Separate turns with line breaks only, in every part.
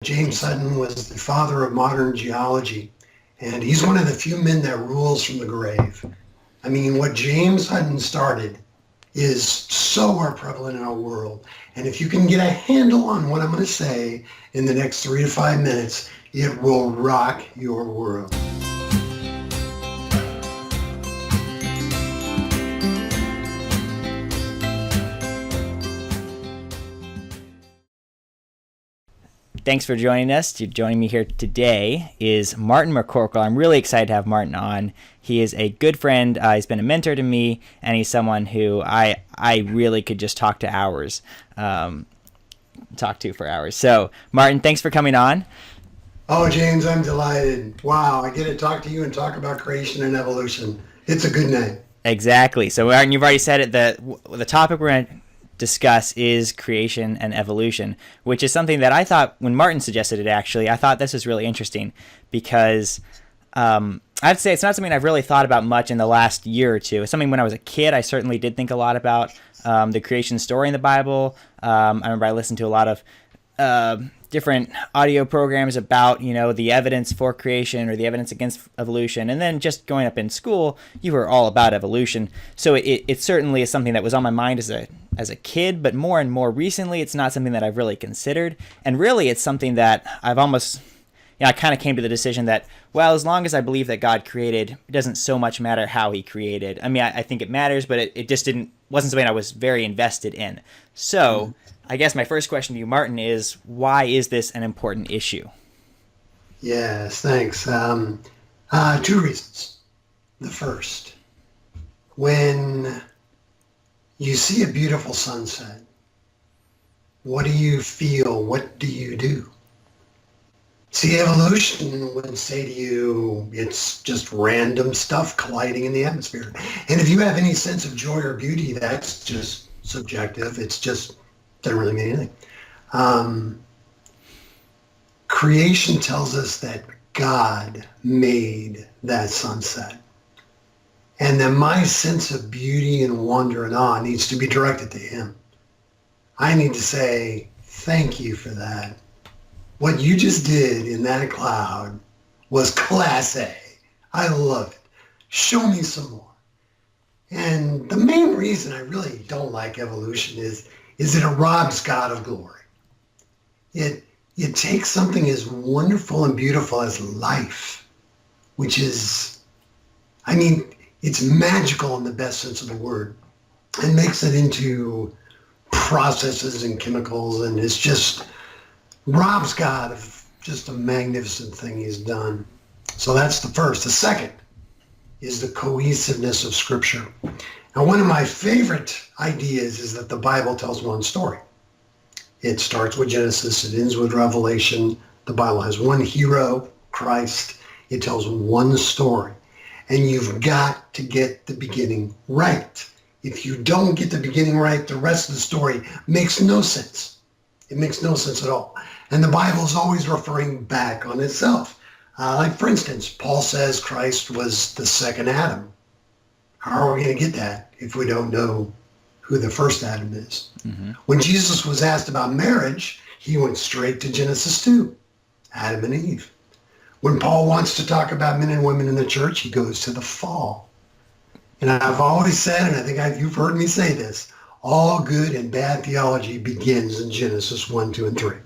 James Hutton was the father of modern geology, and he's one of the few men that rules from the grave. I mean, what James Hutton started is so prevalent in our world. And if you can get a handle on what I'm going to say in the next 3 to 5 minutes, it will rock your world.
Thanks for joining us. Joining me here today is Martin McCorkle. I'm really excited to have Martin on. He is a good friend. He's been a mentor to me, and he's someone who I really could just talk to for hours. So, Martin, thanks for coming on.
Oh, James, I'm delighted. Wow, I get to talk to you and talk about creation and evolution. It's a good night.
Exactly. So, Martin, you've already said it. The topic we're going to discuss is creation and evolution, which is something that I thought, when Martin suggested it, actually, I thought this was really interesting because I'd say it's not something I've really thought about much in the last year or two. It's something when I was a kid, I certainly did think a lot about the creation story in the Bible. I remember I listened to a lot of different audio programs about, the evidence for creation or the evidence against evolution. And then just growing up in school, you were all about evolution. So it certainly is something that was on my mind as a kid, but more and more recently, it's not something that I've really considered. And really, it's something that I've almost, I kind of came to the decision that, well, as long as I believe that God created, it doesn't so much matter how he created. I mean, I think it matters, but it just wasn't something I was very invested in. So I guess my first question to you, Martin, is why is this an important issue?
Yes, thanks. 2 reasons. The first, when you see a beautiful sunset, what do you feel? What do you do? See, evolution would say to you, it's just random stuff colliding in the atmosphere. And if you have any sense of joy or beauty, that's just subjective. It's just doesn't really mean anything. Creation tells us that God made that sunset. And that my sense of beauty and wonder and awe needs to be directed to him. I need to say, thank you for that. What you just did in that cloud was class A. I love it. Show me some more. And the main reason I really don't like evolution is that it robs God of glory. It takes something as wonderful and beautiful as life, which is, it's magical in the best sense of the word, and makes it into processes and chemicals, and it's just robs God of just a magnificent thing he's done. So that's the first. The second is the cohesiveness of Scripture. Now, one of my favorite ideas is that the Bible tells one story. It starts with Genesis, it ends with Revelation. The Bible has one hero, Christ. It tells one story. And you've got to get the beginning right. If you don't get the beginning right, the rest of the story makes no sense. It makes no sense at all. And the Bible is always referring back on itself. Like, for instance, Paul says Christ was the second Adam. How are we going to get that if we don't know who the first Adam is? Mm-hmm. When Jesus was asked about marriage, he went straight to Genesis 2, Adam and Eve. When Paul wants to talk about men and women in the church, he goes to the fall. And I've always said, and I think you've heard me say this, all good and bad theology begins in Genesis 1, 2, and 3.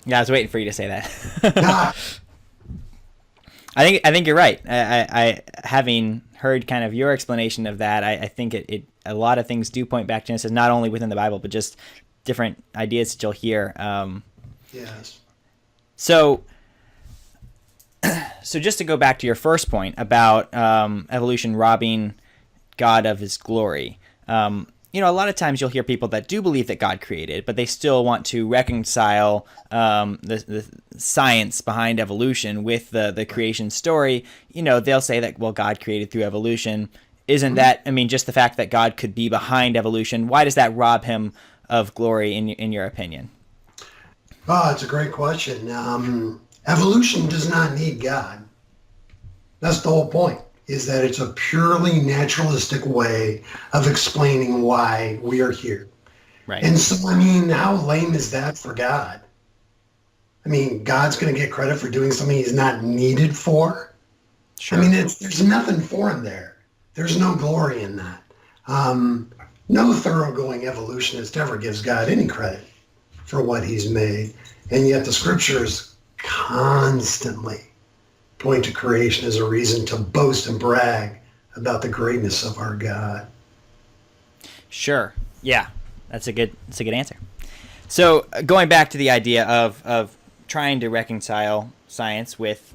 Yeah, I was waiting for you to say that. I think you're right. I having heard kind of your explanation of that, I think a lot of things do point back to Genesis, not only within the Bible, but just different ideas that you'll hear.
Yes. So
just to go back to your first point about evolution robbing God of his glory. A lot of times you'll hear people that do believe that God created, but they still want to reconcile the science behind evolution with the creation story. They'll say that, well, God created through evolution. Isn't that, just the fact that God could be behind evolution, why does that rob him of glory in your opinion?
Oh, it's a great question. Evolution does not need God. That's the whole point. Is that it's a purely naturalistic way of explaining why we are here.
Right.
And so, how lame is that for God? I mean, God's going to get credit for doing something he's not needed for.
Sure.
I mean, there's nothing for him there. There's no glory in that. No thoroughgoing evolutionist ever gives God any credit for what he's made. And yet the scriptures constantly point to creation as a reason to boast and brag about the greatness of our God.
Sure. Yeah, that's a good answer. So going back to the idea of trying to reconcile science with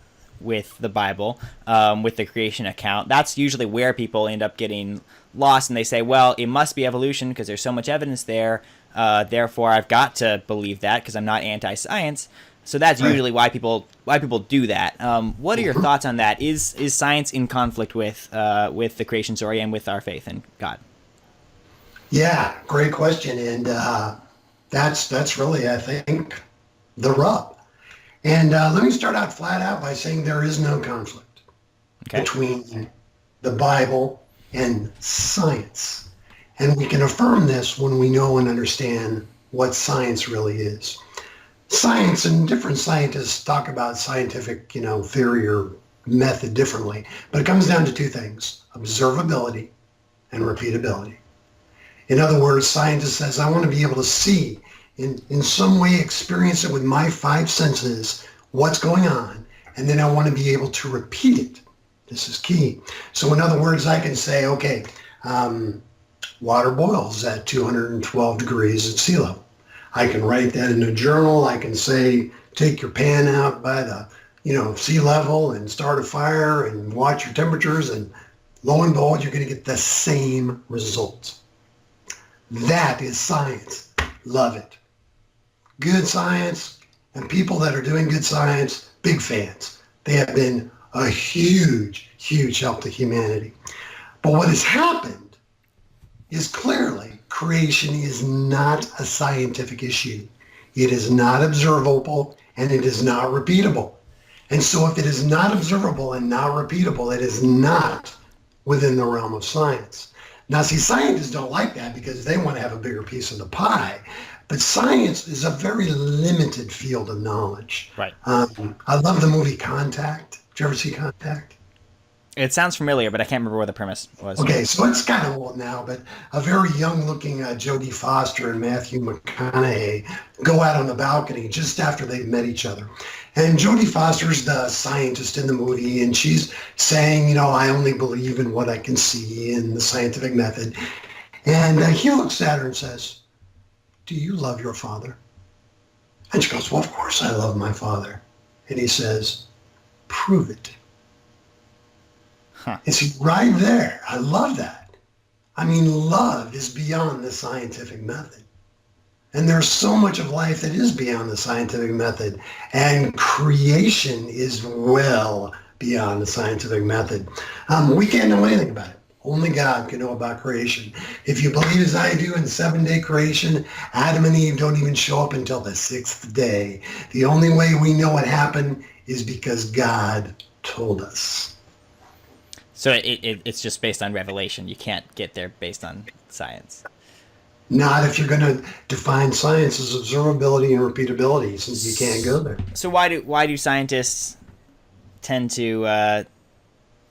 the Bible, with the creation account, that's usually where people end up getting lost, and they say, well, it must be evolution because there's so much evidence there. Therefore, I've got to believe that because I'm not anti-science. So that's usually why people do that. What are your thoughts on that? Is science in conflict with the creation story and with our faith in God?
Yeah, great question, and that's really, I think, the rub. And let me start out flat out by saying there is no conflict between the Bible and science. And we can affirm this when we know and understand what science really is. Science, and different scientists talk about scientific, theory or method differently, but it comes down to two things: observability and repeatability. In other words, scientist says, I want to be able to see, in some way experience it with my five senses, what's going on, and then I want to be able to repeat it. This is key. So in other words, I can say, okay, water boils at 212 degrees at sea level. I can write that in a journal. I can say, take your pan out by the, sea level and start a fire and watch your temperatures, and lo and behold, you're going to get the same results. That is science. Love it. Good science, and people that are doing good science, big fans. They have been a huge, huge help to humanity. But what has happened is clearly creation is not a scientific issue. It is not observable, and it is not repeatable. And so if it is not observable and not repeatable, it is not within the realm of science. Now, see, scientists don't like that because they want to have a bigger piece of the pie. But science is a very limited field of knowledge.
Right.
I love the movie Contact. Did you ever see Contact?
It sounds familiar, but I can't remember what the premise was.
Okay, so it's kind of old now, but a very young-looking Jodie Foster and Matthew McConaughey go out on the balcony just after they've met each other. And Jodie Foster's the scientist in the movie, and she's saying, I only believe in what I can see in the scientific method. And he looks at her and says, do you love your father? And she goes, well, of course I love my father. And he says, prove it. And see, right there, I love that. I mean, love is beyond the scientific method. And there's so much of life that is beyond the scientific method. And creation is well beyond the scientific method. We can't know anything about it. Only God can know about creation. If you believe as I do in 7-day creation, Adam and Eve don't even show up until the 6th day. The only way we know what happened is because God told us.
So it's just based on revelation. You can't get there based on science.
Not if you're going to define science as observability and repeatability, since you can't go there.
So why do scientists tend to?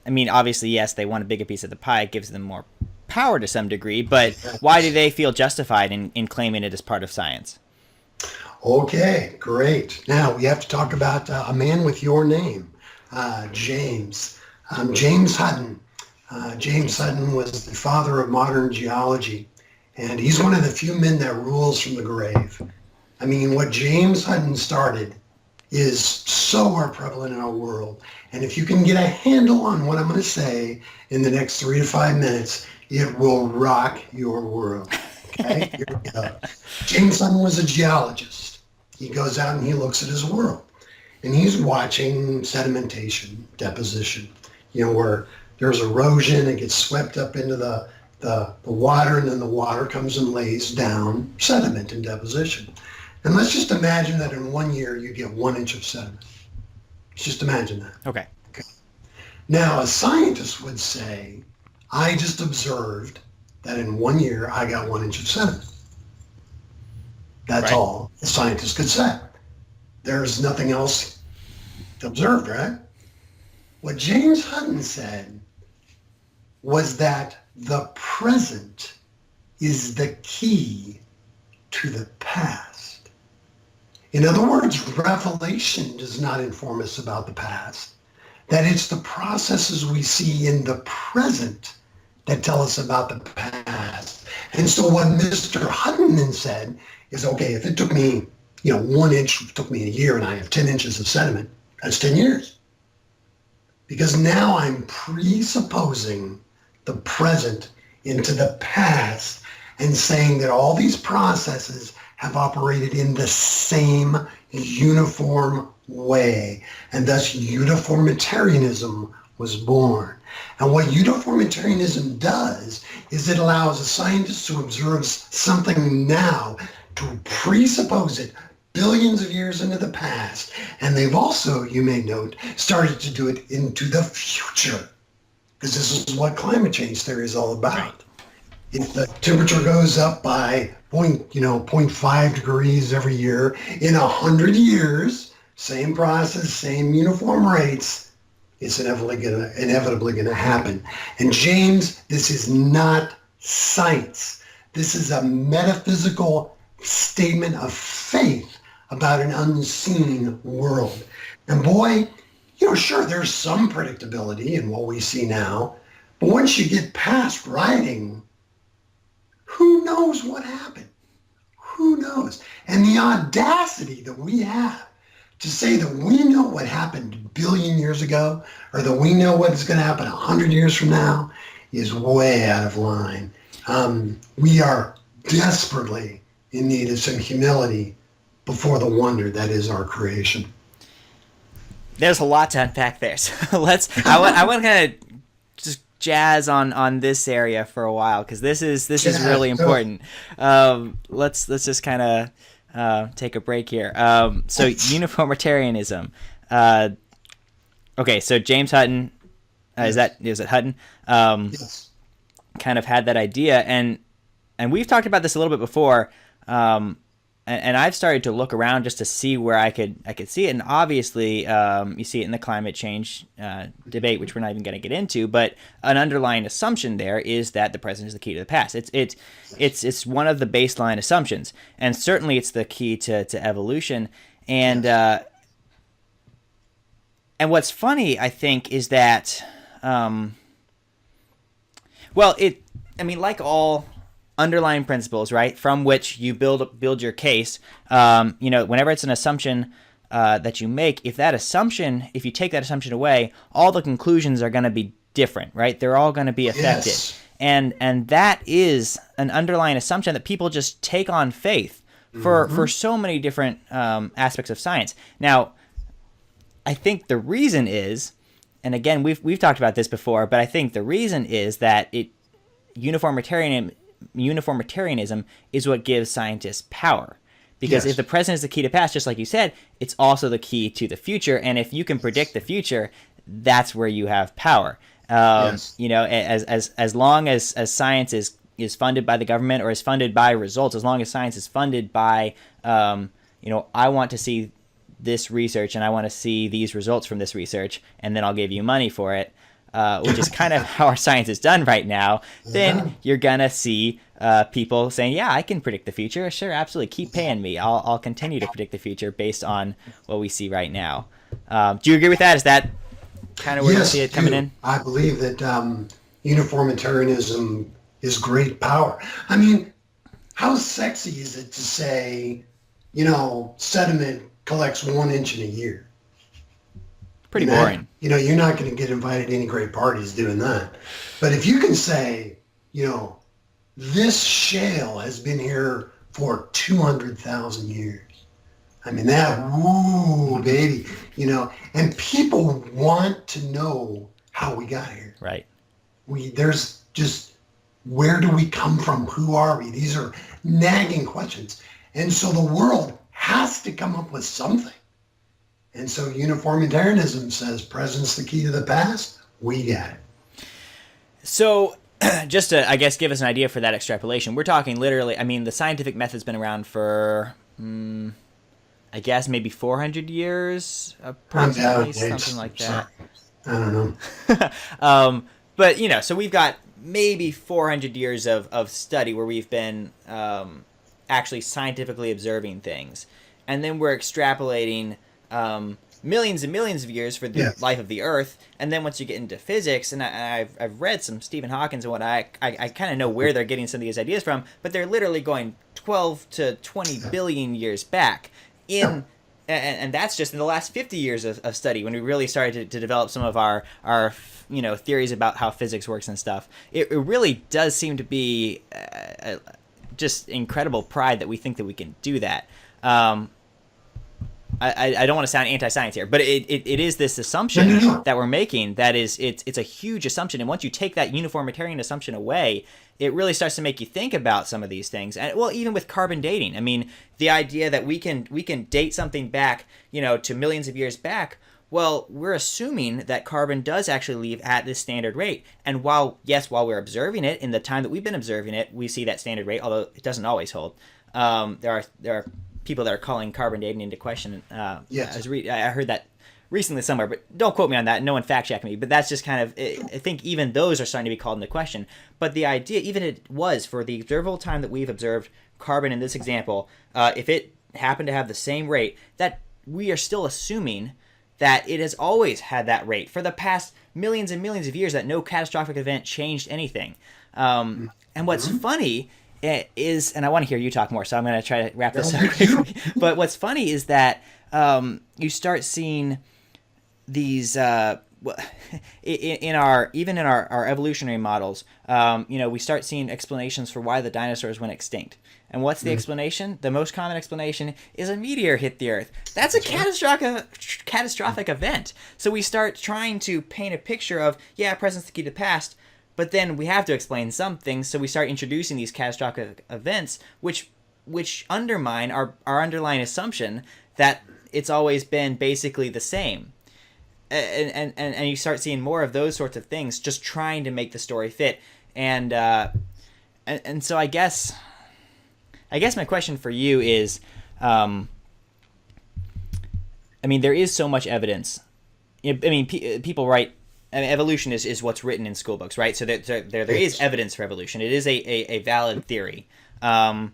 Obviously, yes, they want a bigger piece of the pie. It gives them more power to some degree. But why do they feel justified in claiming it as part of science?
Okay, great. Now we have to talk about a man with your name, James. James Hutton. James Hutton was the father of modern geology, and he's one of the few men that rules from the grave. I mean, what James Hutton started is so prevalent in our world. And if you can get a handle on what I'm going to say in the next 3 to 5 minutes, it will rock your world. Okay, here we go. James Hutton was a geologist. He goes out and he looks at his world, and he's watching sedimentation, deposition, where there's erosion, it gets swept up into the water, and then the water comes and lays down sediment and deposition. And let's just imagine that in 1 year you get 1 inch of sediment. Let's just imagine that.
Okay.
Now, a scientist would say, I just observed that in 1 year I got 1 inch of sediment. That's all a scientist could say. there's nothing else observed, right? What James Hutton said was that the present is the key to the past. In other words, revelation does not inform us about the past. That it's the processes we see in the present that tell us about the past. And so what Mr. Hutton then said is, okay, if it took me, 1 inch took me a year and I have 10 inches of sediment, that's 10 years. Because now I'm presupposing the present into the past and saying that all these processes have operated in the same uniform way. And thus uniformitarianism was born. And what uniformitarianism does is it allows a scientist to observe something now to presuppose it billions of years into the past. And they've also, you may note, started to do it into the future. Because this is what climate change theory is all about. If the temperature goes up by 0.5 degrees every year, in 100 years, same process, same uniform rates, it's inevitably going to happen. And James, this is not science. This is a metaphysical statement of faith about an unseen world. And boy, sure, there's some predictability in what we see now, but once you get past writing, who knows what happened? Who knows? And the audacity that we have to say that we know what happened a billion years ago, or that we know what's going to happen 100 years from now, is way out of line. We are desperately in need of some humility before the wonder that is our creation.
There's a lot to unpack there. So I want to kind of just jazz on this area for a while, because this is really important. Let's just kind of take a break here. So uniformitarianism. Okay, so James Hutton, is it Hutton?
Yes.
Kind of had that idea, and we've talked about this a little bit before. And I've started to look around just to see where I could see it. And obviously, you see it in the climate change debate, which we're not even going to get into. But an underlying assumption there is that the present is the key to the past. It's one of the baseline assumptions, and certainly it's the key to evolution. And and what's funny, I think, is that like all underlying principles, right, from which you build your case. Whenever it's an assumption that you make, if you take that assumption away, all the conclusions are going to be different, right? They're all going to be affected. Yes. And that is an underlying assumption that people just take on faith for so many different aspects of science. Now, I think the reason is, and again, we've talked about this before, but I think the reason is that uniformitarianism is what gives scientists power. Because if the present is the key to past, just like you said, it's also the key to the future. And if you can predict the future, that's where you have power. As long as science is funded by the government or is funded by results, as long as science is funded by, I want to see this research and I want to see these results from this research, and then I'll give you money for it. Which is kind of how our science is done right now, then you're going to see people saying, yeah, I can predict the future. Sure, absolutely. Keep paying me. I'll continue to predict the future based on what we see right now. Do you agree with that? Is that kind of where you see it coming in?
I believe that uniformitarianism is great power. I mean, how sexy is it to say, sediment collects 1 inch in a year?
Pretty boring.
You're not going to get invited to any great parties doing that. But if you can say, this shale has been here for 200,000 years. I mean, baby, and people want to know how we got here.
Right.
There's just, where do we come from? Who are we? These are nagging questions. And so the world has to come up with something. And so uniformitarianism says present's the key to the past. We got it.
So just to, I guess, give us an idea for that extrapolation, we're talking literally, the scientific method's been around for, I guess maybe 400 years,
I'm down,
approximately, something like that.
I don't know.
But, so we've got maybe 400 years of study where we've been actually scientifically observing things. And then we're extrapolating millions and millions of years for the
Yes.
life of the Earth. And then once you get into physics, and I've read some Stephen Hawkins and I kind of know where they're getting some of these ideas from, but they're literally going 12 to 20 billion years back in... And that's just in the last 50 years of study when we really started to develop some of our theories about how physics works and stuff. It really does seem to be just incredible pride that we think that we can do that. I don't want to sound anti-science here, but it is this assumption that we're making that is it's a huge assumption, and once you take that uniformitarian assumption away, it really starts to make you think about some of these things. And well, even with carbon dating, I mean, the idea that we can date something back, to millions of years back. Well, we're assuming that carbon does actually leave at this standard rate, and while we're observing it in the time that we've been observing it, we see that standard rate, although it doesn't always hold. There are people that are calling carbon dating into question.
Yes.
I heard that recently somewhere, but don't quote me on that. No one fact check me. But that's just kind of, I think even those are starting to be called into question. But the idea, even it was for the observable time that we've observed carbon in this example, if it happened to have the same rate, that we are still assuming that it has always had that rate for the past millions and millions of years, that no catastrophic event changed anything. And what's funny is, and I want to hear you talk more, so I'm going to try to wrap this up quickly. But what's funny is that you start seeing these in our evolutionary models. We start seeing explanations for why the dinosaurs went extinct. And what's the explanation? The most common explanation is a meteor hit the Earth. That's a catastrophic event. So we start trying to paint a picture of, present's the key to the past, but then we have to explain some things, so we start introducing these catastrophic events, which undermine our underlying assumption that it's always been basically the same. And you start seeing more of those sorts of things, just trying to make the story fit. And so I guess my question for you is, there is so much evidence. People write. Evolution is what's written in school books, right? So there is evidence for evolution. It is a valid theory. Do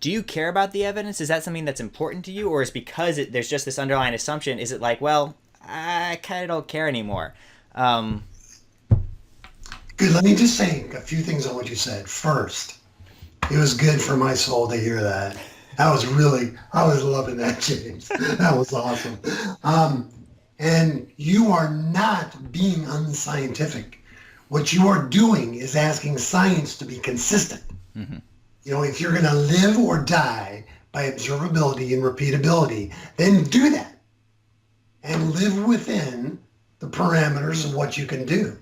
you care about the evidence? Is that something that's important to you, or is because there's just this underlying assumption? Is it like, well, I kind of don't care anymore?
Good. Let me just say a few things on what you said. First, it was good for my soul to hear that. I was loving that, James. That was awesome. And you are not being unscientific. What you are doing is asking science to be consistent. Mm-hmm. If you're going to live or die by observability and repeatability, then do that and live within the parameters of what you can do.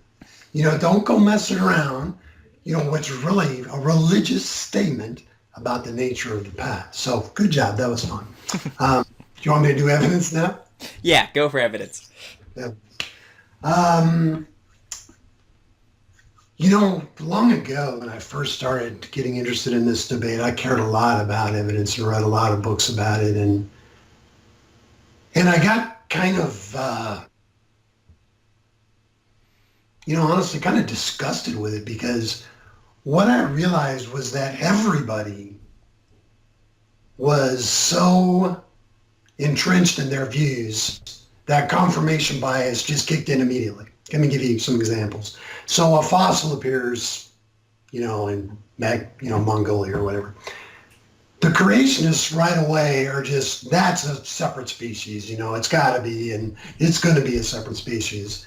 Don't go messing around, what's really a religious statement about the nature of the past. So good job. That was fun. Do you want me to do evidence now?
Yeah, go for evidence.
Yeah. Long ago when I first started getting interested in this debate, I cared a lot about evidence and read a lot of books about it. And I got kind of, honestly kind of disgusted with it, because what I realized was that everybody was so entrenched in their views that confirmation bias just kicked in immediately. Let me give you some examples. So a fossil appears, in Mongolia or whatever. The creationists right away are just, that's a separate species, it's got to be, and it's going to be a separate species.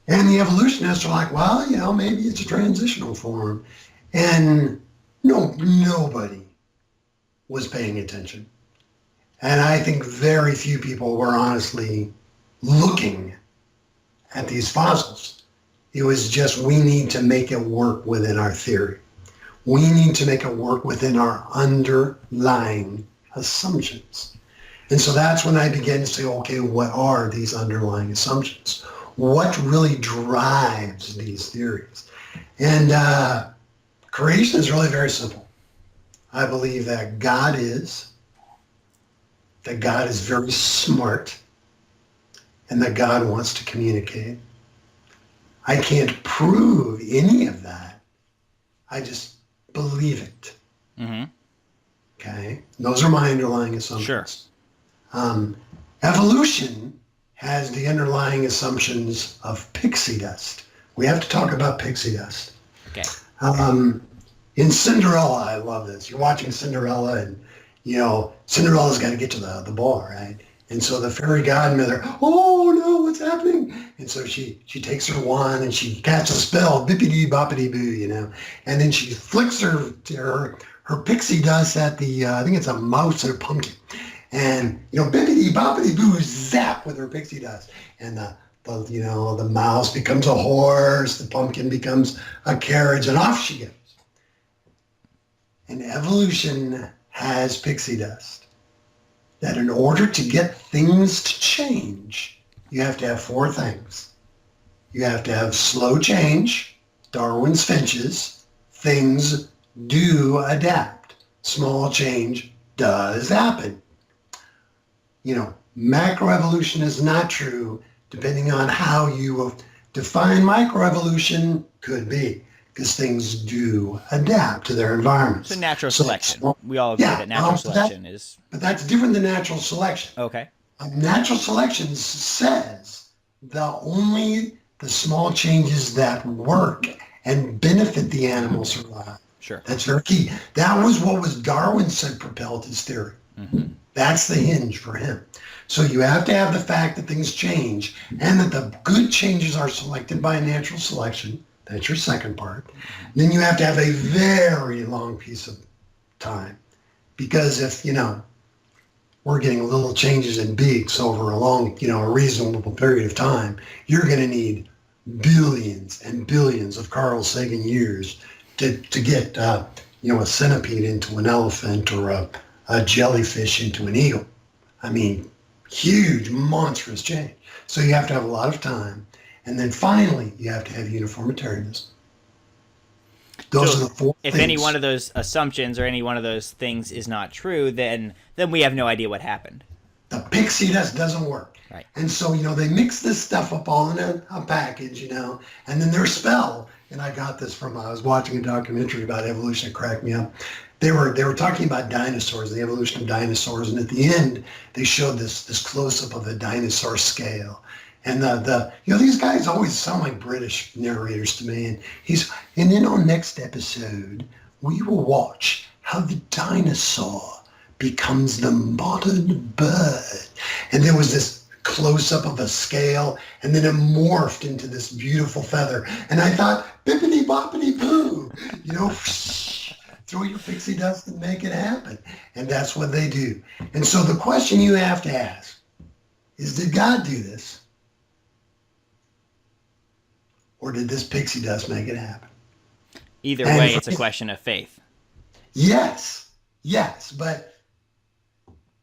And the evolutionists are like, well, maybe it's a transitional form. And nobody was paying attention. And I think very few people were honestly looking at these fossils. It was just, we need to make it work within our theory. We need to make it work within our underlying assumptions. And so that's when I began to say, okay, what are these underlying assumptions? What really drives these theories? And creation is really very simple. I believe that God is, that God is very smart and that God wants to communicate. I can't prove any of that. I just believe it.
Mm-hmm.
Okay? Those are my underlying assumptions.
Sure.
Evolution has the underlying assumptions of pixie dust. We have to talk about pixie dust.
Okay.
In Cinderella, I love this. You're watching Cinderella and, Cinderella's got to get to the ball, right? And so the fairy godmother, oh no, what's happening? And so she takes her wand and she casts a spell, bippity boppity boo, and then she flicks her pixie dust at the, I think it's a mouse or a pumpkin. And, bippity boppity boo, zap with her pixie dust. And the mouse becomes a horse, the pumpkin becomes a carriage, and off she goes. And evolution has pixie dust. That in order to get things to change, you have to have four things. You have to have slow change, Darwin's finches, things do adapt. Small change does happen. Macroevolution is not true, depending on how you define microevolution, could be, because things do adapt to their environments.
So natural selection. We all agree that natural selection is...
But that's different than natural selection.
Okay.
Natural selection says only the small changes that work and benefit the animal survive.
Sure.
That's very key. That was what Darwin said propelled his theory. Mm-hmm. That's the hinge for him. So you have to have the fact that things change and that the good changes are selected by natural selection. That's your second part. Then you have to have a very long piece of time. Because if, we're getting little changes in beaks over a long, a reasonable period of time, you're going to need billions and billions of Carl Sagan years to get, a centipede into an elephant or a jellyfish into an eagle. I mean, huge, monstrous change. So you have to have a lot of time. And then finally, you have to have uniformitarianism. Those are the four
if
things.
any one of those assumptions or any one of those things is not true, then we have no idea what happened.
The pixie dust doesn't work.
Right.
And so, they mix this stuff up all in a package, and then their spell, and I got this from, I was watching a documentary about evolution that cracked me up. They were talking about dinosaurs, the evolution of dinosaurs, and at the end, they showed this close-up of a dinosaur scale. And these guys always sound like British narrators to me. And then on next episode, we will watch how the dinosaur becomes the modern bird. And there was this close-up of a scale, and then it morphed into this beautiful feather. And I thought, bippity boppity boo, throw your pixie dust and make it happen. And that's what they do. And so the question you have to ask is, did God do this? Or did this pixie dust make it happen?
Either way, it's a question of faith.
Yes. But,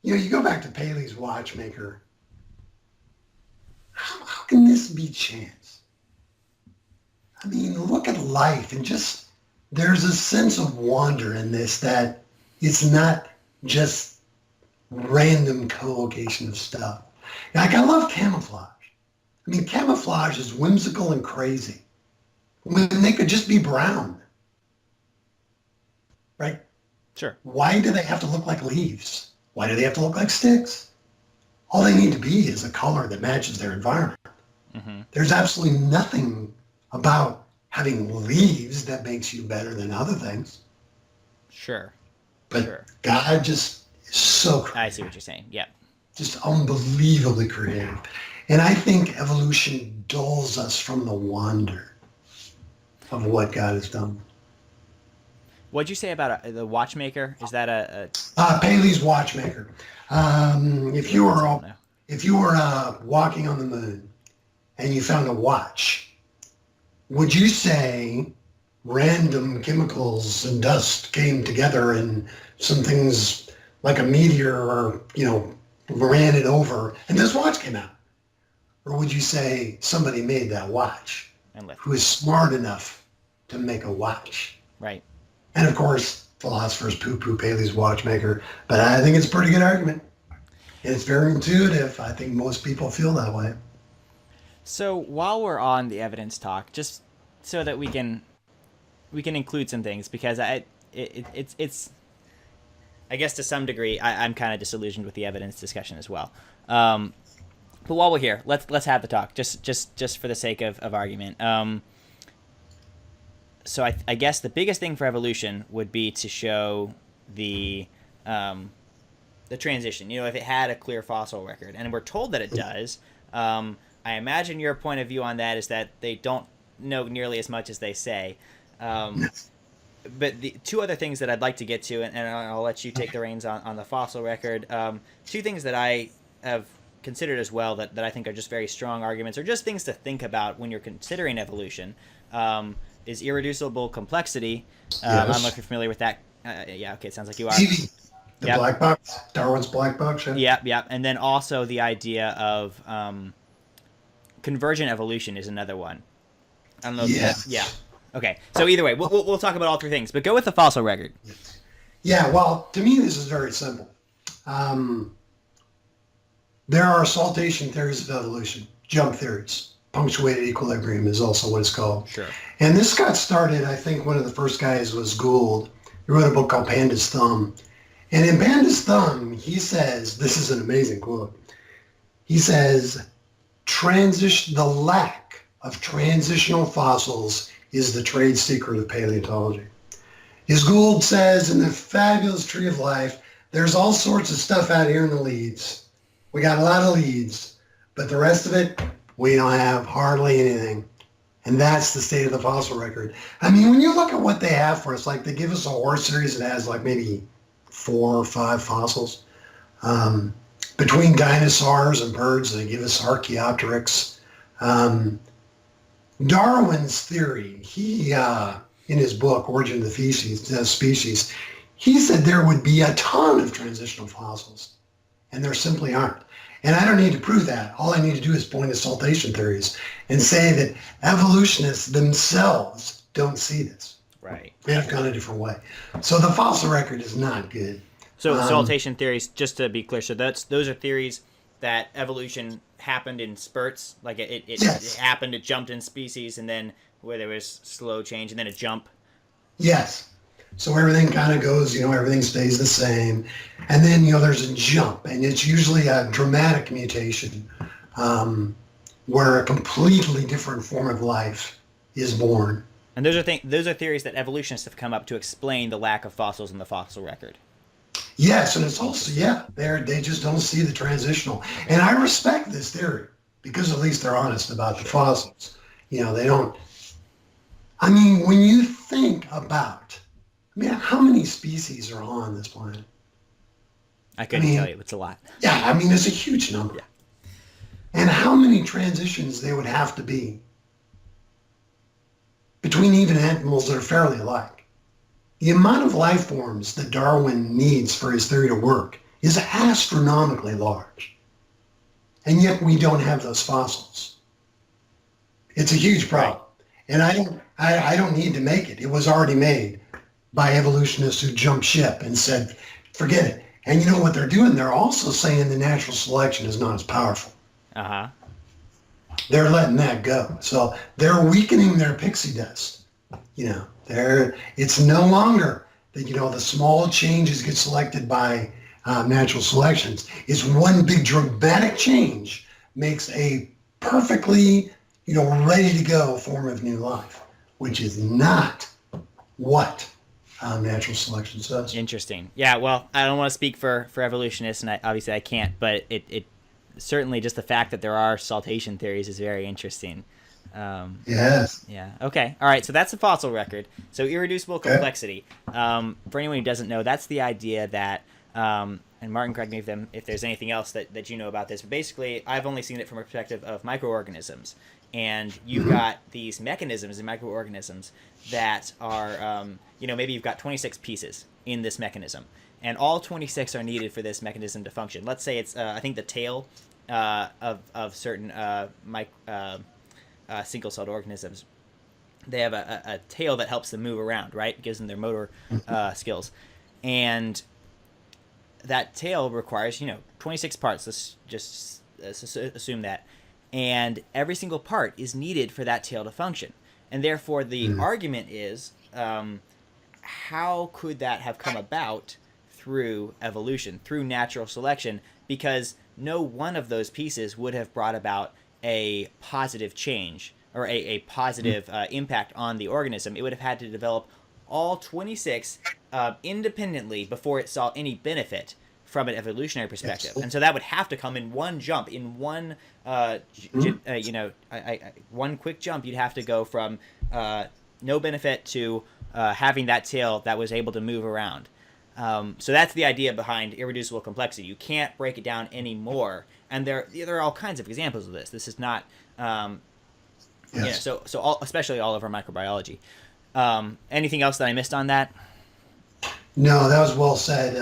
you go back to Paley's watchmaker. How can this be chance? I mean, look at life and just, there's a sense of wonder in this, that it's not just random collocation of stuff. Like, I love camouflage. I mean, camouflage is whimsical and crazy when they could just be brown, right?
Sure.
Why do they have to look like leaves? Why do they have to look like sticks? All they need to be is a color that matches their environment. Mm-hmm. There's absolutely nothing about having leaves that makes you better than other things.
Sure.
But God just is so creative.
I see what you're saying. Yeah.
Just unbelievably creative. And I think evolution dulls us from the wonder of what God has done.
What'd you say about the watchmaker? Is that a
Paley's watchmaker. If you were walking on the moon and you found a watch, would you say random chemicals and dust came together and some things like a meteor or, ran it over and this watch came out? Or would you say somebody made that watch who is smart enough to make a watch?
Right.
And of course, philosophers poo-poo Paley's watchmaker, but I think it's a pretty good argument. And it's very intuitive. I think most people feel that way.
So while we're on the evidence talk, just so that we can include some things, because it's I guess to some degree I'm kind of disillusioned with the evidence discussion as well. But while we're here, let's have the talk, just for the sake of argument. So I guess the biggest thing for evolution would be to show the transition. You know, if it had a clear fossil record, and we're told that it does. I imagine your point of view on that is that they don't know nearly as much as they say. But the two other things that I'd like to get to, and I'll let you take the reins on the fossil record. Two things that I have considered as well that I think are just very strong arguments, or just things to think about when you're considering evolution, is irreducible complexity. I don't know if you're familiar with that. Yeah, okay, it sounds like you are.
The black box, Darwin's black box.
Yeah. And then also the idea of convergent evolution is another one. I don't know. Yeah. Okay. So either way, we'll talk about all three things, but go with the fossil record.
Yeah. Well, to me, this is very simple. There are saltation theories of evolution, jump theories. Punctuated equilibrium is also what it's called.
Sure.
And this got started, I think one of the first guys was Gould. He wrote a book called Panda's Thumb. And in Panda's Thumb, he says, this is an amazing quote. He says, the lack of transitional fossils is the trade secret of paleontology. As Gould says in the fabulous Tree of Life, there's all sorts of stuff out here in the leads. We got a lot of leads, but the rest of it, we don't have hardly anything. And that's the state of the fossil record. I mean, when you look at what they have for us, like they give us a horse series that has like maybe 4 or 5 fossils. Between dinosaurs and birds, they give us Archaeopteryx. Darwin's theory, he, in his book, Origin of the Species, he said there would be a ton of transitional fossils, and there simply aren't. And I don't need to prove that. All I need to do is point to saltation theories and say that evolutionists themselves don't see this.
Right.
They've gone a different way. So the fossil record is not good.
So saltation theories, just to be clear, so those are theories that evolution happened in spurts, like it happened, it jumped in species, and then where there was slow change, and then a jump.
Yes. So everything kind of goes, everything stays the same. And then, there's a jump, and it's usually a dramatic mutation where a completely different form of life is born.
And those are theories that evolutionists have come up to explain the lack of fossils in the fossil record.
Yes, and it's also, they just don't see the transitional. And I respect this theory because at least they're honest about the fossils. They don't, when you think about, how many species are on this planet?
I couldn't tell you. It's a lot.
Yeah, it's a huge number. Yeah. And how many transitions they would have to be between even animals that are fairly alike. The amount of life forms that Darwin needs for his theory to work is astronomically large. And yet we don't have those fossils. It's a huge problem. And I don't need to make it. It was already made by evolutionists who jumped ship and said, forget it. And you know what they're doing? They're also saying the natural selection is not as powerful.
Uh-huh.
They're letting that go. So they're weakening their pixie dust. It's no longer that, the small changes get selected by natural selections. It's one big dramatic change makes a perfectly, ready to go form of new life, which is not what natural selection says.
Interesting. Yeah, well, I don't want to speak for evolutionists, and obviously I can't, but it certainly just the fact that there are saltation theories is very interesting.
Yes.
Yeah. Okay. All right. So that's the fossil record. So irreducible complexity. For anyone who doesn't know, that's the idea that, and Martin, correct me if there's anything else that you know about this, but basically I've only seen it from a perspective of microorganisms. And you've got these mechanisms in microorganisms that are, maybe you've got 26 pieces in this mechanism, and all 26 are needed for this mechanism to function. Let's say it's, I think the tail of certain single-celled organisms, they have a tail that helps them move around, right? It gives them their motor skills. And that tail requires 26 parts. Let's just assume that, and every single part is needed for that tail to function. And therefore, the argument is, how could that have come about through evolution, through natural selection? Because no one of those pieces would have brought about a positive change or a positive impact on the organism. It would have had to develop all 26 independently before it saw any benefit from an evolutionary perspective. Yes. And so that would have to come in one jump, in one, one quick jump. You'd have to go from no benefit to having that tail that was able to move around. So that's the idea behind irreducible complexity. You can't break it down anymore. And there are all kinds of examples of this. This is not, especially all over microbiology. Anything else that I missed on that?
No, that was well said.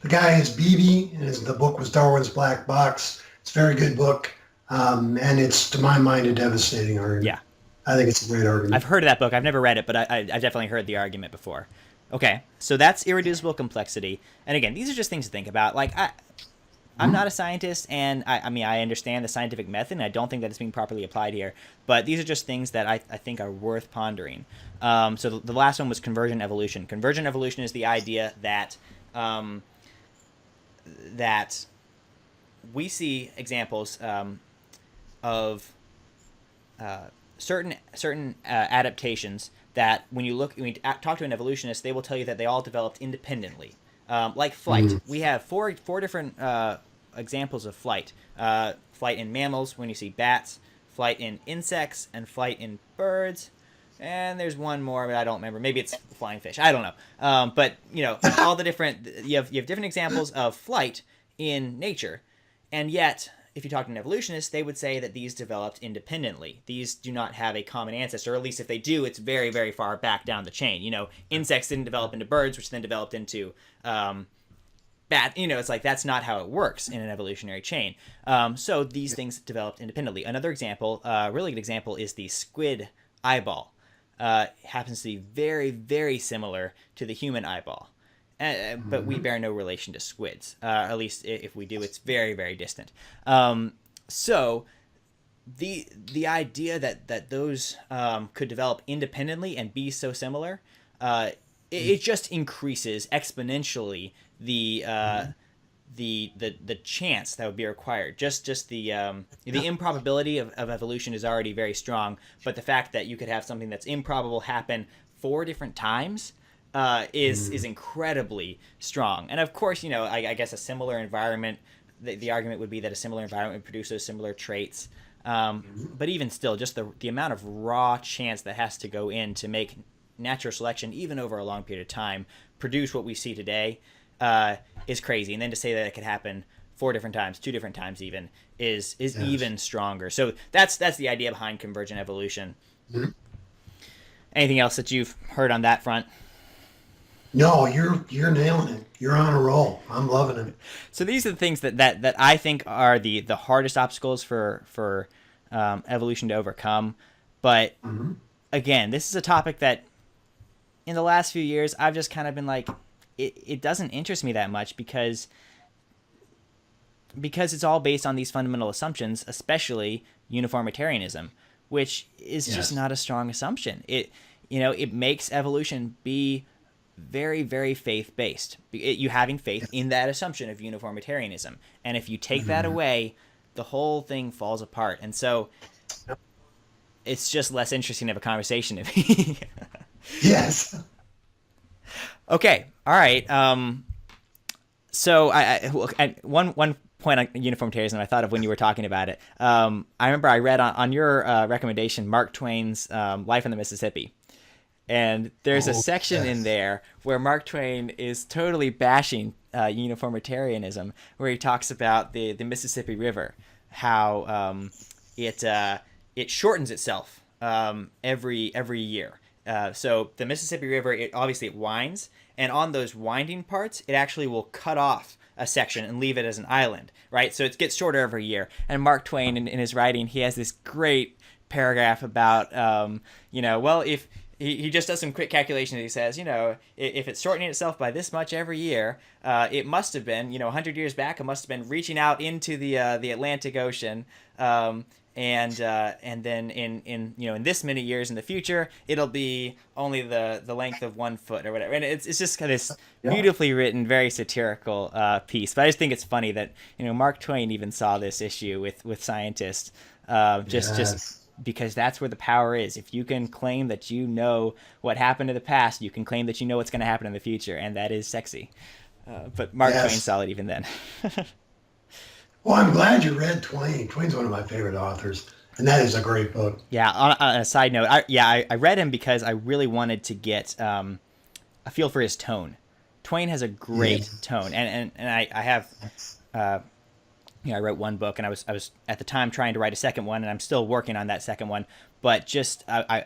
The guy is Behe, and the book was Darwin's Black Box. It's a very good book, and it's, to my mind, a devastating argument.
Yeah.
I think it's a great argument.
I've heard of that book. I've never read it, but I've definitely heard the argument before. Okay, so that's irreducible complexity. And again, these are just things to think about. Like, I'm not a scientist, and I understand the scientific method, and I don't think that it's being properly applied here. But these are just things that I think are worth pondering. So the last one was convergent evolution. Convergent evolution is the idea that that we see examples of certain adaptations that when you talk to an evolutionist, they will tell you that they all developed independently. Like flight. We have four different examples of flight. Flight in mammals, when you see bats, flight in insects, and flight in birds. And there's one more, but I don't remember. Maybe it's flying fish. I don't know. But, all the different... You have different examples of flight in nature. And yet, if you talk to an evolutionist, they would say that these developed independently. These do not have a common ancestor, or at least if they do, it's very, very far back down the chain. Insects didn't develop into birds, which then developed into bat. It's like that's not how it works in an evolutionary chain. So these things developed independently. Another example, a really good example, is the squid eyeball. Happens to be very, very similar to the human eyeball. But we bear no relation to squids. At least if we do, it's very, very distant. So the idea that those could develop independently and be so similar, it just increases exponentially the chance that would be required. Just the improbability of evolution is already very strong, but the fact that you could have something that's improbable happen 4 different times is incredibly strong. And of course, I guess a similar environment, the argument would be that a similar environment produces similar traits. But even still, just the amount of raw chance that has to go in to make natural selection, even over a long period of time, produce what we see today is crazy. And then to say that it could happen 4 different times, 2 different times even, is even stronger. So that's the idea behind convergent evolution. Mm-hmm. Anything else that you've heard on that front?
No, you're nailing it. You're on a roll. I'm loving it.
So these are the things that I think are the hardest obstacles for evolution to overcome. But again, this is a topic that in the last few years I've just kind of been like, it doesn't interest me that much because it's all based on these fundamental assumptions, especially uniformitarianism, which is just not a strong assumption. It makes evolution be very, very faith-based. You having faith in that assumption of uniformitarianism. And if you take that away, the whole thing falls apart. And so it's just less interesting of a conversation to me.
Yes.
Okay. All right. So one point on uniformitarianism I thought of when you were talking about it. I remember I read on your recommendation Mark Twain's Life on the Mississippi. And there's a section in there where Mark Twain is totally bashing uniformitarianism, where he talks about the Mississippi River, how it shortens itself every year. So the Mississippi River, it winds, and on those winding parts, it actually will cut off a section and leave it as an island, right? So it gets shorter every year. And Mark Twain, in his writing, he has this great paragraph about, well, if he just does some quick calculations. He says, if it's shortening itself by this much every year, it must have been, 100 years back, it must have been reaching out into the Atlantic Ocean. And then in this many years in the future, it'll be only the length of 1 foot or whatever. And it's just kind of this beautifully written, very satirical piece. But I just think it's funny that Mark Twain even saw this issue with scientists, just because that's where the power is. If you can claim that you know what happened in the past, you can claim that you know what's going to happen in the future, and that is sexy. But Mark Twain saw it even then.
Well, I'm glad you read Twain. Twain's one of my favorite authors, and that is a great book.
Yeah, on a side note, I read him because I really wanted to get a feel for his tone. Twain has a great tone, and I have... I wrote one book, and I was at the time trying to write a second one, and I'm still working on that second one. But just I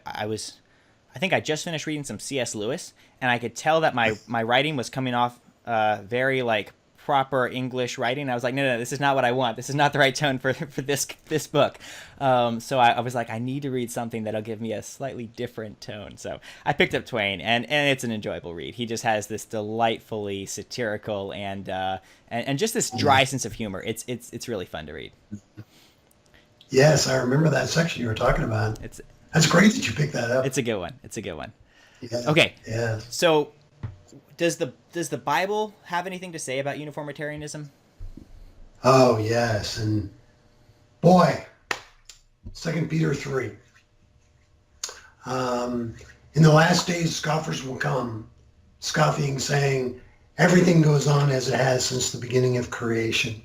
think I just finished reading some C.S. Lewis, and I could tell that my writing was coming off very like proper English writing. I was like, no, this is not what I want. This is not the right tone for this book. So I was like, I need to read something that'll give me a slightly different tone. So I picked up Twain, and it's an enjoyable read. He just has this delightfully satirical and just this dry sense of humor. It's really fun to read.
Yes, I remember that section you were talking about. That's great that you picked that up.
It's a good one.
Yeah.
Okay.
Yeah.
So does the Bible have anything to say about uniformitarianism?
Oh, yes. And boy, 2 Peter 3. In the last days, scoffers will come, scoffing, saying, everything goes on as it has since the beginning of creation.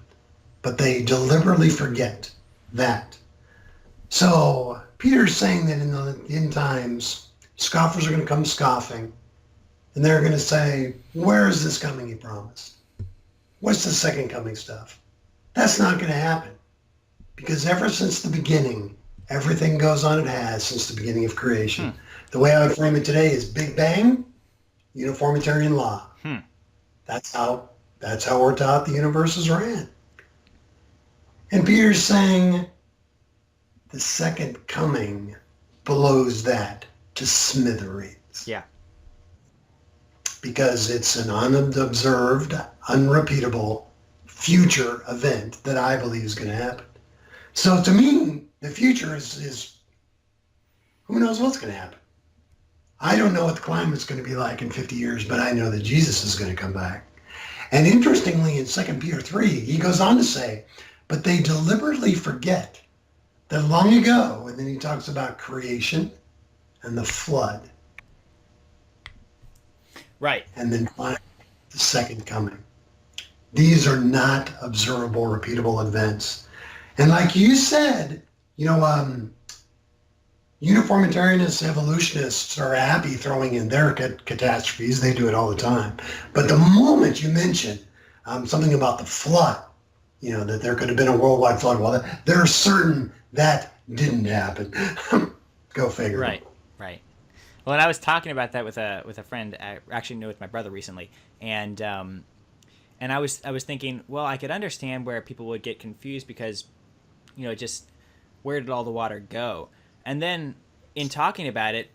But they deliberately forget that. So Peter's saying that in the end times, scoffers are going to come scoffing. And they're going to say, where is this coming he promised? What's the second coming stuff? That's not going to happen. Because ever since the beginning, everything goes on it has since the beginning of creation. The way I would frame it today is Big Bang, uniformitarian law. That's how we're taught the universe is ran. And Peter's saying the second coming blows that to smithereens.
Yeah.
Because it's an unobserved, unrepeatable future event that I believe is going to happen. So to me, the future is who knows what's going to happen. I don't know what the climate's going to be like in 50 years, but I know that Jesus is going to come back. And interestingly, in 2 Peter 3, he goes on to say, but they deliberately forget that long ago, and then he talks about creation and the flood.
Right.
And then finally, the second coming. These are not observable, repeatable events. And like you said, uniformitarianists, evolutionists are happy throwing in their catastrophes. They do it all the time. But the moment you mention something about the flood, that there could have been a worldwide flood, well, they're certain that didn't happen. Go figure.
Right. Well, and I was talking about that with a friend, actually with my brother recently, and I was thinking, well, I could understand where people would get confused because, just where did all the water go? And then in talking about it,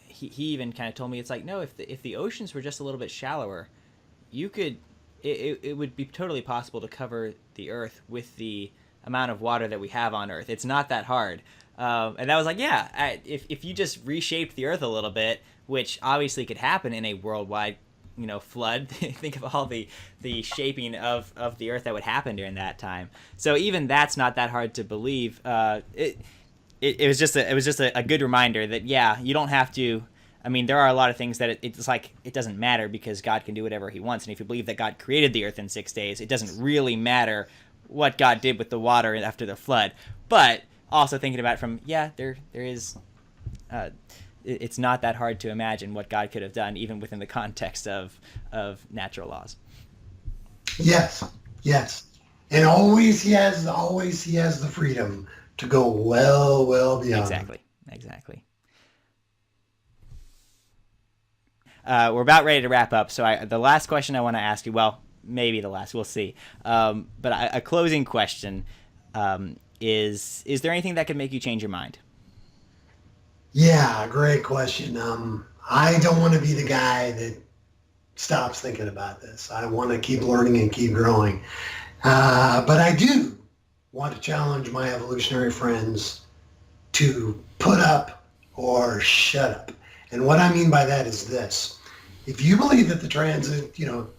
he even kind of told me it's like, no, if the oceans were just a little bit shallower, it would be totally possible to cover the Earth with the amount of water that we have on Earth. It's not that hard. And I was like, yeah, if you just reshaped the Earth a little bit, which obviously could happen in a worldwide, flood. Think of all the shaping of the Earth that would happen during that time. So even that's not that hard to believe. It was just a good reminder that, yeah, you don't have to. I mean, there are a lot of things that it's like it doesn't matter because God can do whatever he wants. And if you believe that God created the Earth in 6 days, it doesn't really matter what God did with the water after the flood. But also thinking about it from, there is, it's not that hard to imagine what God could have done, even within the context of natural laws.
Yes. And always he has the freedom to go well beyond.
Exactly. We're about ready to wrap up. So the last question I want to ask you, well, maybe the last, we'll see. But a closing question is there anything that could make you change your mind?
Yeah, great question. I don't want to be the guy that stops thinking about this. I want to keep learning and keep growing. But I do want to challenge my evolutionary friends to put up or shut up. And what I mean by that is this. If you believe that the transit,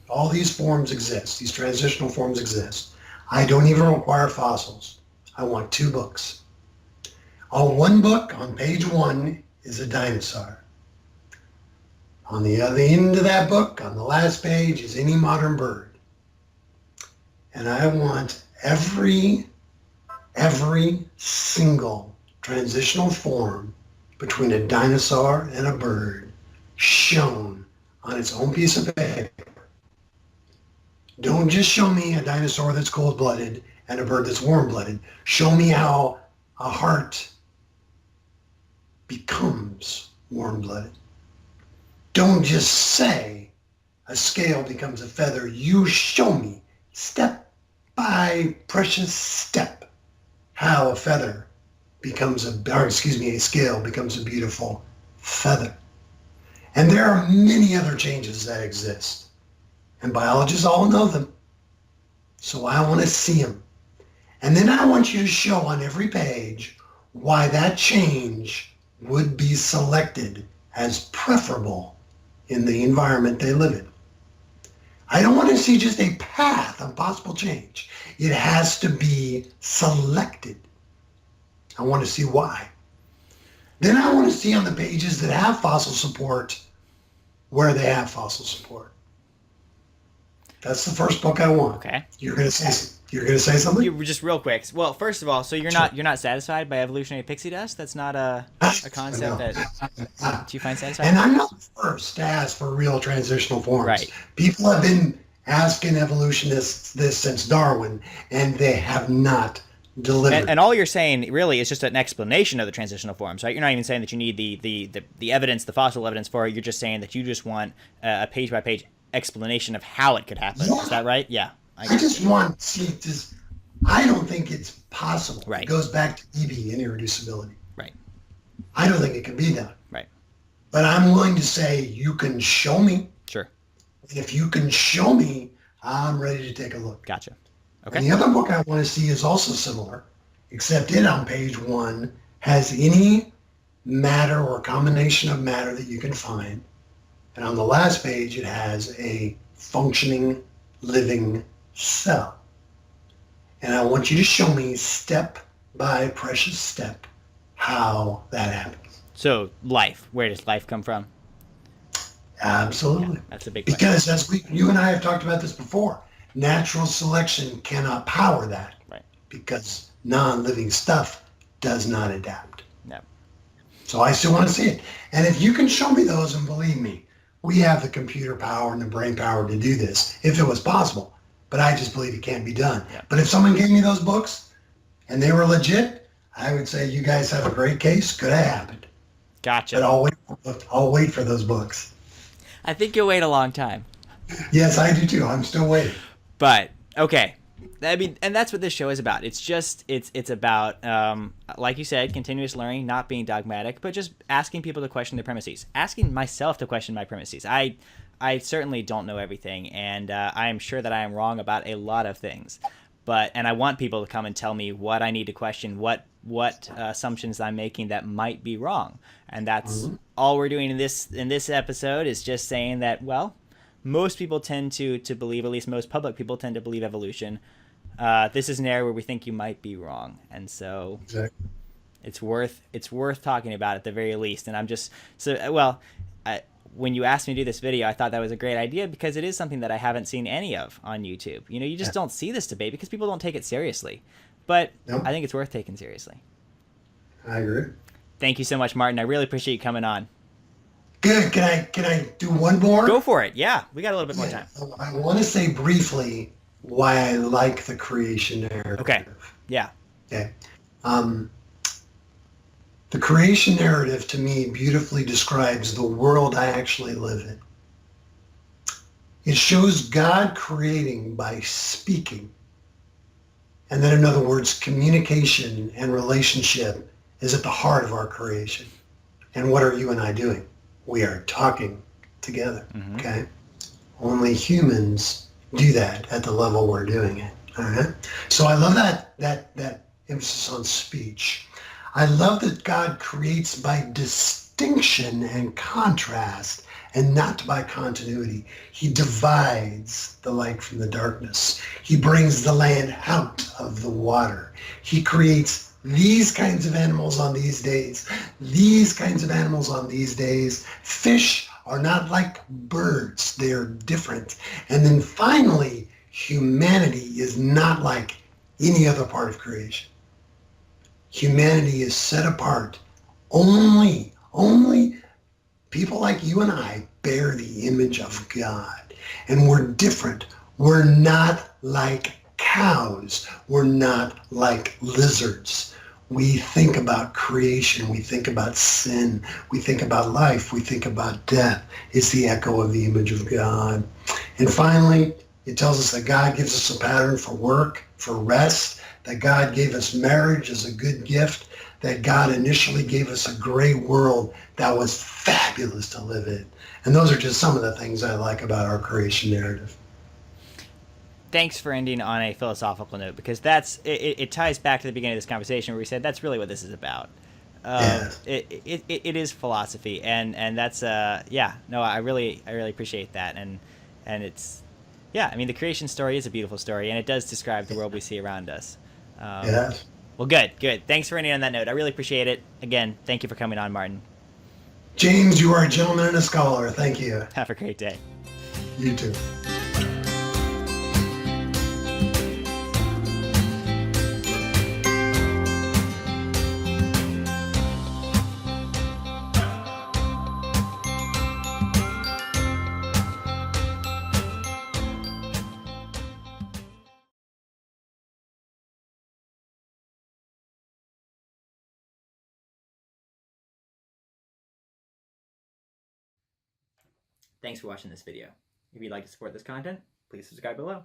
all these forms exist, these transitional forms exist, I don't even require fossils. I want 2 books. On one book, on page 1, is a dinosaur. On the other end of that book, on the last page, is any modern bird. And I want every single transitional form between a dinosaur and a bird shown on its own piece of paper. Don't just show me a dinosaur that's cold-blooded and a bird that's warm-blooded. Show me how a heart becomes warm-blooded. Don't just say a scale becomes a feather. You show me step by precious step how a feather becomes a scale becomes a beautiful feather. And there are many other changes that exist. And biologists all know them. So I want to see them. And then I want you to show on every page why that change would be selected as preferable in the environment they live in. I don't want to see just a path of possible change. It has to be selected. I want to see why. Then I want to see on the pages that have fossil support where they have fossil support. That's the first book I want.
Okay.
You're gonna say something?
You just real quick. Well, first of all, so you're not satisfied by evolutionary pixie dust? That's not a concept that do you find satisfying?
And I'm not the first to ask for real transitional forms.
Right.
People have been asking evolutionists this since Darwin, and they have not delivered.
And all you're saying really is just an explanation of the transitional forms, right? You're not even saying that you need the evidence, the fossil evidence for it. You're just saying that you just want a page by page explanation of how it could happen.
Yeah.
Is that right? Yeah.
I just want I don't think it's possible.
Right.
It goes back to EB, irreducibility.
Right.
I don't think it can be done.
Right.
But I'm willing to say you can show me.
Sure.
And if you can show me, I'm ready to take a look.
Gotcha. Okay.
And the other book I want to see is also similar, except it on page 1 has any matter or combination of matter that you can find. And on the last page, it has a functioning, living cell. And I want you to show me step by precious step how that happens.
So life, where does life come from?
Absolutely.
Yeah, that's a big question.
Because you and I have talked about this before, natural selection cannot power that.
Right.
Because non-living stuff does not adapt.
No.
So I still want to see it. And if you can show me those, and believe me, we have the computer power and the brain power to do this if it was possible. But I just believe it can't be done.
Yeah.
But if someone gave me those books and they were legit, I would say you guys have a great case. Could have happened.
Gotcha.
But I'll wait for those books.
I think you'll wait a long time.
Yes, I do too. I'm still waiting.
But okay. I mean, and that's what this show is about. It's just it's about like you said, continuous learning, not being dogmatic, but just asking people to question their premises, asking myself to question my premises. I certainly don't know everything, and I am sure that I am wrong about a lot of things. And I want people to come and tell me what I need to question, what assumptions I'm making that might be wrong, and that's all we're doing in this episode is just saying that most people tend to believe, at least most public people tend to believe evolution. This is an area where we think you might be wrong, and so
Exactly.
it's worth talking about at the very least. And I'm just when you asked me to do this video, I thought that was a great idea because it is something that I haven't seen any of on YouTube. You just don't see this debate because people don't take it seriously. But
Nope.
I think it's worth taking seriously.
I agree.
Thank you so much, Martin. I really appreciate you coming on.
Good. Can I do one more?
Go for it. Yeah, we got a little bit more time.
I want to say briefly why I like the creation narrative.
Okay. Yeah.
Okay. The creation narrative to me beautifully describes the world I actually live in. It shows God creating by speaking. And then in other words, communication and relationship is at the heart of our creation. And what are you and I doing? We are talking together.
Mm-hmm.
Okay. Only humans do that at the level we're doing it. All right. So I love that emphasis on speech. I love that God creates by distinction and contrast and not by continuity. He divides the light from the darkness. He brings the land out of the water. He creates these kinds of animals on these days, these kinds of animals on these days. Fish are not like birds. They are different. And then finally, humanity is not like any other part of creation. Humanity is set apart. Only people like you and I bear the image of God. And we're different. We're not like cows. We're not like lizards. We think about creation. We think about sin. We think about life. We think about death. It's the echo of the image of God. And finally, it tells us that God gives us a pattern for work, for rest, that God gave us marriage as a good gift, that God initially gave us a great world that was fabulous to live in. And those are just some of the things I like about our creation narrative.
Thanks for ending on a philosophical note, because it ties back to the beginning of this conversation where we said that's really what this is about.
Yes.
It is philosophy, and that's yeah, no, I really appreciate that, and it's, yeah, I mean, the creation story is a beautiful story, and it does describe the world we see around us.
Yes.
Well, good. Thanks for ending on that note. I really appreciate it. Again, thank you for coming on, Martin.
James, you are a gentleman and a scholar. Thank you.
Have a great day.
You too.
Thanks for watching this video. If you'd like to support this content, please subscribe below.